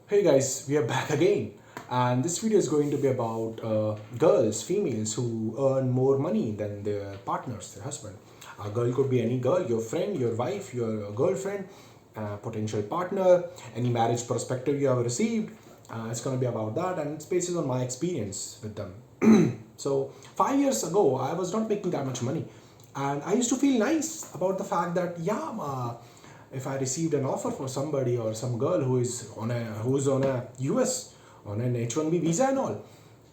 Hey guys, we are back again, and this video is going to be about girls, females who earn more money than their partners, their husband. A girl could be any girl, your friend, your wife, your girlfriend, potential partner, any marriage perspective you have received. It's going to be about that, and it's based on my experience with them. So 5 years ago, I was not making that much money, and I used to feel nice about the fact that if I received an offer for somebody or some girl who's on a US on an H1B visa and all,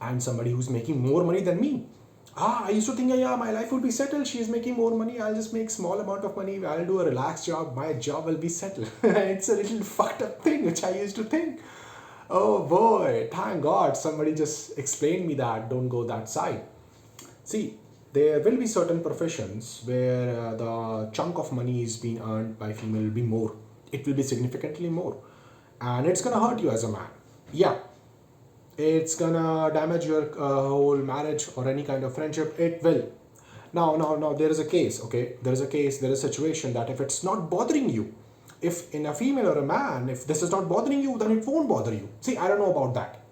and somebody who's making more money than me. I used to think, yeah, my life would be settled. She is making more money. I'll just make small amount of money. I'll do a relaxed job. My job will be settled. It's a little fucked up thing which I used to think. Oh boy, thank God somebody just explained me that. Don't go that side. See, there will be certain professions where the chunk of money is being earned by female will be more. It will be significantly more, and it's gonna hurt you as a man. Yeah, it's gonna damage your whole marriage or any kind of friendship. It will. Now, there is a case. Okay, there is a case. There is a situation that if it's not bothering you, if in a female or a man, if this is not bothering you, then it won't bother you. See, I don't know about that.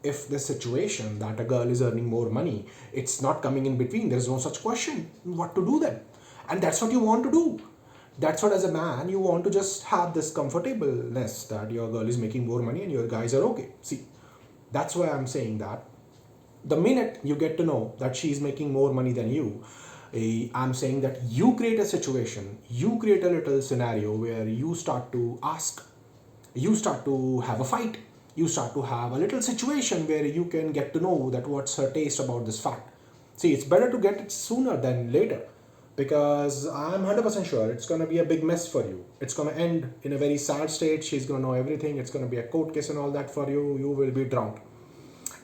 If the situation that a girl is earning more money, it's not coming in between, there's no such question, what to do then? And that's what you want to do. That's what, as a man, you want to just have this comfortableness that your girl is making more money and your guys are okay. See, that's why I'm saying that the minute you get to know that she's making more money than you, I'm saying that you create a situation, you create a little scenario where you start to ask, you start to have a fight, you start to have a little situation where you can get to know that what's her taste about this fact. See, it's better to get it sooner than later, because I'm 100% sure it's going to be a big mess for you. It's going to end in a very sad state. She's going to know everything. It's going to be a court case and all that for you. You will be drowned.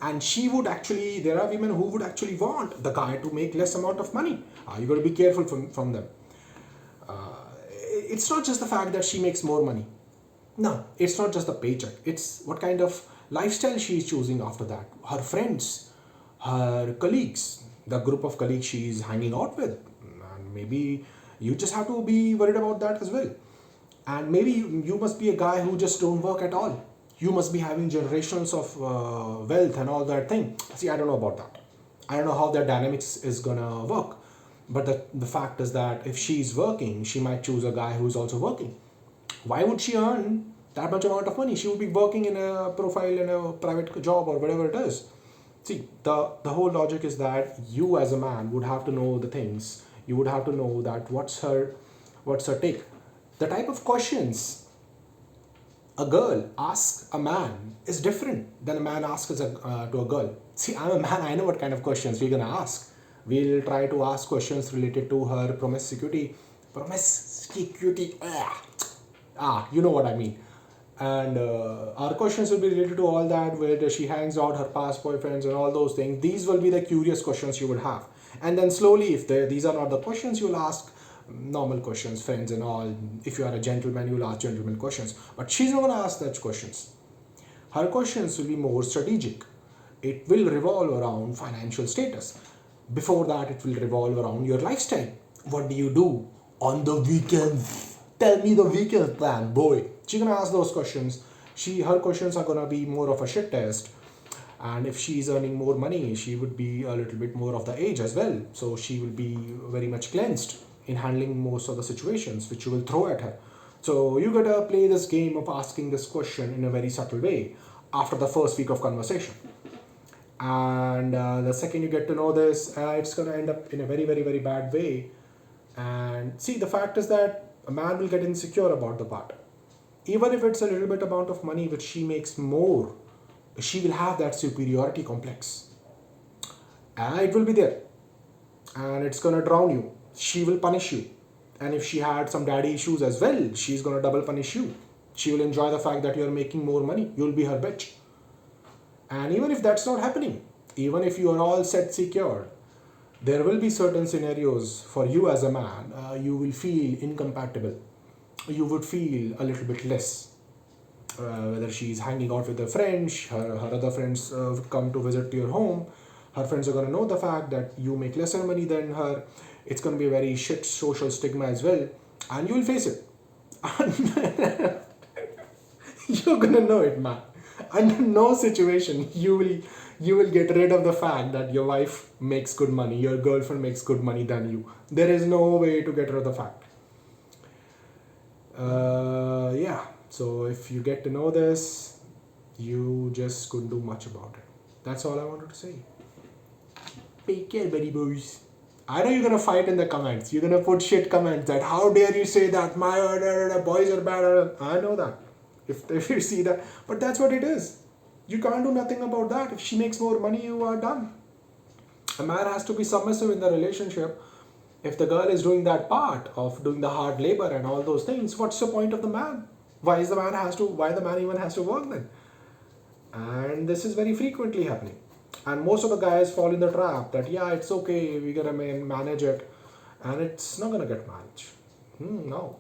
And she would actually, there are women who would actually want the guy to make less amount of money. You got to be careful from them. It's not just the fact that she makes more money. No, it's not just the paycheck. It's what kind of lifestyle she is choosing after that. Her friends, her colleagues, the group of colleagues she is hanging out with. And maybe you just have to be worried about that as well. And maybe you must be a guy who just don't work at all. You must be having generations of wealth and all that thing. See, I don't know about that. I don't know how that dynamics is gonna work. But the fact is that if she's working, she might choose a guy who's also working. Why would she earn that much amount of money? She would be working in a profile in a private job or whatever it is. See, the whole logic is that you as a man would have to know the things. You would have to know that what's her take. The type of questions a girl asks a man is different than a man asks to a girl. See, I'm a man, I know what kind of questions we're gonna ask. We'll try to ask questions related to her promiscuity. Promiscuity. You know what I mean. And our questions will be related to all that, where she hangs out, her past boyfriends, and all those things. These will be the curious questions you would have. And then slowly, if these are not the questions, you'll ask normal questions, friends and all. If you are a gentleman, you'll ask gentleman questions. But she's not going to ask such questions. Her questions will be more strategic. It will revolve around financial status. Before that, it will revolve around your lifestyle. What do you do on the weekends? Tell me the weekend plan, boy. She's gonna ask those questions. Her questions are gonna be more of a shit test. And if she's earning more money, she would be a little bit more of the age as well. So she will be very much cleansed in handling most of the situations which you will throw at her. So you gotta play this game of asking this question in a very subtle way after the first week of conversation. And the second you get to know this, it's gonna end up in a very, very, very bad way. And see, the fact is that a man will get insecure about the part. Even if it's a little bit amount of money which she makes more, she will have that superiority complex. And it will be there. And it's gonna drown you. She will punish you. And if she had some daddy issues as well, she's gonna double punish you. She will enjoy the fact that you're making more money. You'll be her bitch. And even if that's not happening, even if you are all set secure, there will be certain scenarios for you as a man, you will feel incompatible. You would feel a little bit less. Whether she's hanging out with her friends, her other friends come to visit your home, her friends are going to know the fact that you make lesser money than her. It's going to be a very shit social stigma as well, and you will face it. You're going to know it, man. Under no situation you will get rid of the fact that your wife makes good money, your girlfriend makes good money than you. There is no way to get rid of the fact. Yeah. So if you get to know this, you just couldn't do much about it. That's all I wanted to say. Take care, buddy boys. I know you're gonna fight in the comments. You're gonna put shit comments that how dare you say that my boys are bad. I know that. If you see that, but that's what it is. You can't do nothing about that. If she makes more money, you are done. A man has to be submissive in the relationship. If the girl is doing that part of doing the hard labor and all those things, what's the point of the man? Why the man even has to work then? And this is very frequently happening. And most of the guys fall in the trap that, yeah, it's okay, we're gonna manage it. And it's not gonna get managed. No.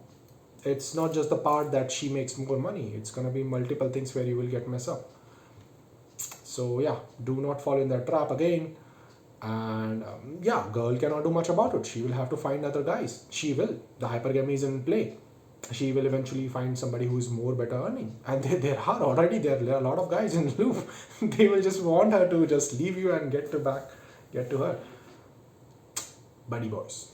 It's not just the part that she makes more money. It's gonna be multiple things where you will get messed up. So yeah, do not fall in that trap again. And yeah, girl cannot do much about it. She will have to find other guys. She will. The hypergamy is in play. She will eventually find somebody who is more better earning. And there are a lot of guys in the loop. They will just want her to just leave you and get to her. Buddy boys.